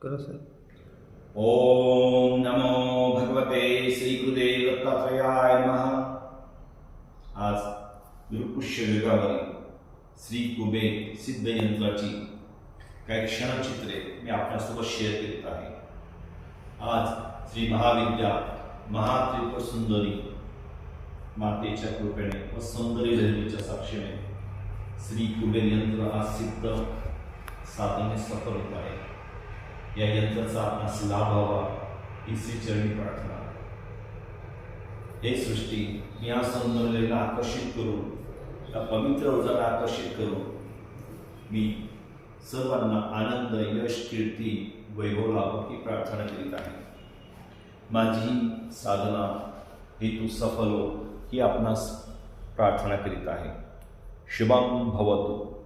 करा सर. ओम नमो भगवते श्री गुरुदेव दत्तात्रेयाय नमः. आज गुरुपुष्य युगावरील श्री कुबेर सिद्ध यंत्राची काही क्षणचित्रे मी आपल्यासोबत शेअर करीत आहे. आज श्री महाविद्या महात्रिपुर सुंदरी मातेच्या कृपेने व सौंदर्य लहरीच्या साक्षीने श्री कुबेर यंत्र आज सिद्ध साधने सफल होत आहे. या यंत्राचा आपणास लाभ व्हावा ही श्रीचरणी प्रार्थना. हे सृष्टी या सौंदर्याला आकर्षित करून या पवित्र ऊर्जाला आकर्षित करून मी सर्वांना आनंद यश कीर्ती वैभव लाभो ही प्रार्थना करीत आहे. माझी साधना हेतू सफल हो ही आपणास प्रार्थना करीत आहे. शुभम भवतु.